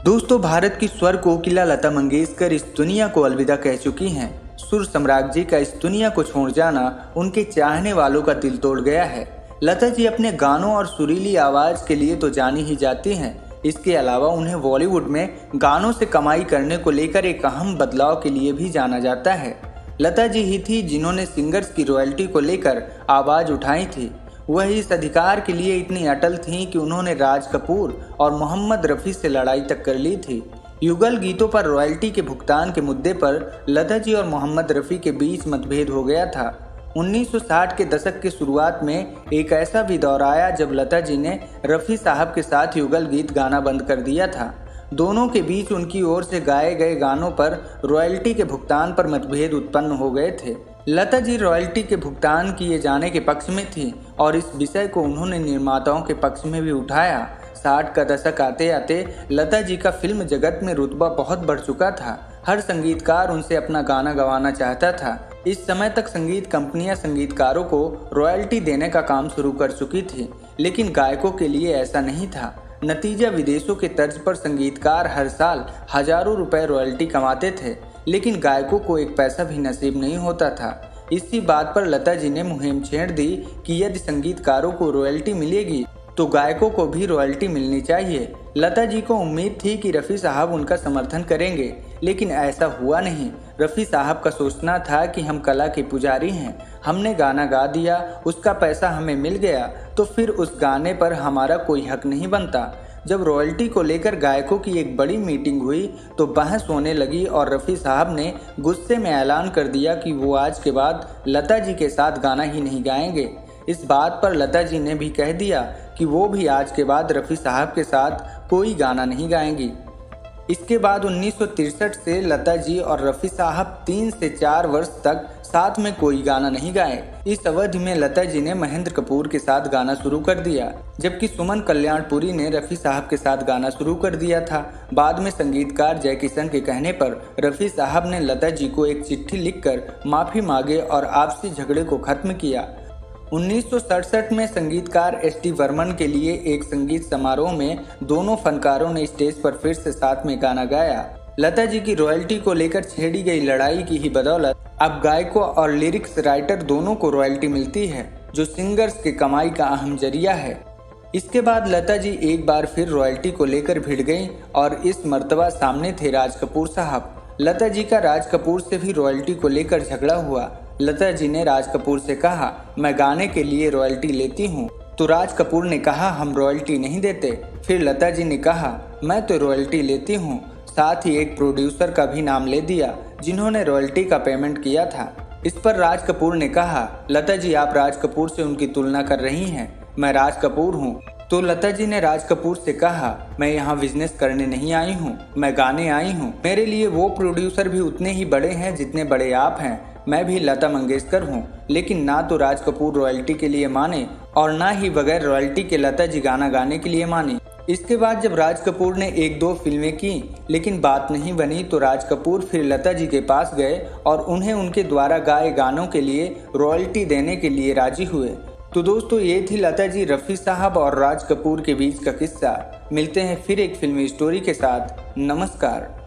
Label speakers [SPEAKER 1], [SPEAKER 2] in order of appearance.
[SPEAKER 1] दोस्तों, भारत की स्वर कोकिला लता मंगेशकर इस दुनिया को अलविदा कह चुकी हैं। सुर सम्राट जी का इस दुनिया को छोड़ जाना उनके चाहने वालों का दिल तोड़ गया है। लता जी अपने गानों और सुरीली आवाज़ के लिए तो जानी ही जाती हैं। इसके अलावा उन्हें बॉलीवुड में गानों से कमाई करने को लेकर एक अहम बदलाव के लिए भी जाना जाता है। लता जी ही थी जिन्होंने सिंगर्स की रॉयल्टी को लेकर आवाज़ उठाई थी। वह इस अधिकार के लिए इतनी अटल थीं कि उन्होंने राज कपूर और मोहम्मद रफ़ी से लड़ाई तक कर ली थी। युगल गीतों पर रॉयल्टी के भुगतान के मुद्दे पर लता जी और मोहम्मद रफ़ी के बीच मतभेद हो गया था। 1960 के दशक की शुरुआत में एक ऐसा भी दौर आया जब लता जी ने रफ़ी साहब के साथ युगल गीत गाना बंद कर दिया था। दोनों के बीच उनकी ओर से गाए गए गानों पर रॉयल्टी के भुगतान पर मतभेद उत्पन्न हो गए थे। लता जी रॉयल्टी के भुगतान किए जाने के पक्ष में थी और इस विषय को उन्होंने निर्माताओं के पक्ष में भी उठाया। 60 का दशक आते आते लता जी का फिल्म जगत में रुतबा बहुत बढ़ चुका था। हर संगीतकार उनसे अपना गाना गवाना चाहता था। इस समय तक संगीत कंपनियां संगीतकारों को रॉयल्टी देने का काम शुरू कर चुकी थी, लेकिन गायकों के लिए ऐसा नहीं था। नतीजा विदेशों के तर्ज पर संगीतकार हर साल हजारों रुपए रॉयल्टी कमाते थे, लेकिन गायकों को एक पैसा भी नसीब नहीं होता था। इसी बात पर लता जी ने मुहिम छेड़ दी कि यदि संगीतकारों को रॉयल्टी मिलेगी तो गायकों को भी रॉयल्टी मिलनी चाहिए। लता जी को उम्मीद थी कि रफ़ी साहब उनका समर्थन करेंगे, लेकिन ऐसा हुआ नहीं। रफ़ी साहब का सोचना था कि हम कला के पुजारी हैं, हमने गाना गा दिया, उसका पैसा हमें मिल गया तो फिर उस गाने पर हमारा कोई हक नहीं बनता। जब रॉयल्टी को लेकर गायकों की एक बड़ी मीटिंग हुई तो बहस होने लगी और रफ़ी साहब ने गुस्से में ऐलान कर दिया कि वो आज के बाद लता जी के साथ गाना ही नहीं गाएंगे। इस बात पर लता जी ने भी कह दिया कि वो भी आज के बाद रफ़ी साहब के साथ कोई गाना नहीं गाएंगी। इसके बाद 1963 से लता जी और रफ़ी साहब 3 से 4 वर्ष तक साथ में कोई गाना नहीं गाए। इस अवधि में लता जी ने महेंद्र कपूर के साथ गाना शुरू कर दिया, जबकि सुमन कल्याणपुरी ने रफ़ी साहब के साथ गाना शुरू कर दिया था। बाद में संगीतकार जय किशन के कहने पर रफ़ी साहब ने लता जी को एक चिट्ठी लिखकर माफ़ी मांगे और आपसी झगड़े को खत्म किया। 1967 में संगीतकार एस.डी. बर्मन के लिए एक संगीत समारोह में दोनों फनकारों ने स्टेज पर फिर से साथ में गाना गाया। लता जी की रॉयल्टी को लेकर छेड़ी गई लड़ाई की ही बदौलत अब गायकों और लिरिक्स राइटर दोनों को रॉयल्टी मिलती है, जो सिंगर्स के कमाई का अहम जरिया है। इसके बाद लता जी एक बार फिर रॉयल्टी को लेकर भिड़ गईं और इस मर्तबा सामने थे राज कपूर साहब। लता जी का राज कपूर से भी रॉयल्टी को लेकर झगड़ा हुआ। लता जी ने राज कपूर से कहा, मैं गाने के लिए रॉयल्टी लेती हूँ, तो राज कपूर ने कहा हम रॉयल्टी नहीं देते। फिर लता जी ने कहा मैं तो रॉयल्टी लेती हूँ। साथ ही एक प्रोड्यूसर का भी नाम ले दिया जिन्होंने रॉयल्टी का पेमेंट किया था। इस पर राज कपूर ने कहा, लता जी आप राज कपूर से उनकी तुलना कर रही हैं, मैं राज कपूर हूँ। तो लता जी ने राज कपूर से कहा, मैं यहाँ बिजनेस करने नहीं आई हूँ, मैं गाने आई हूँ। मेरे लिए वो प्रोड्यूसर भी उतने ही बड़े हैं जितने बड़े आप हैं। मैं भी लता मंगेशकर हूँ, लेकिन ना तो राज कपूर रॉयल्टी के लिए माने और ना ही बगैर रॉयल्टी के लता जी गाना गाने के लिए मानी। इसके बाद जब राज कपूर ने 1-2 फिल्में की लेकिन बात नहीं बनी तो राज कपूर फिर लता जी के पास गए और उन्हें उनके द्वारा गाए गानों के लिए रॉयल्टी देने के लिए राजी हुए। तो दोस्तों, ये थी लता जी, रफ़ी साहब और राज कपूर के बीच का किस्सा। मिलते हैं फिर एक फिल्मी स्टोरी के साथ। नमस्कार।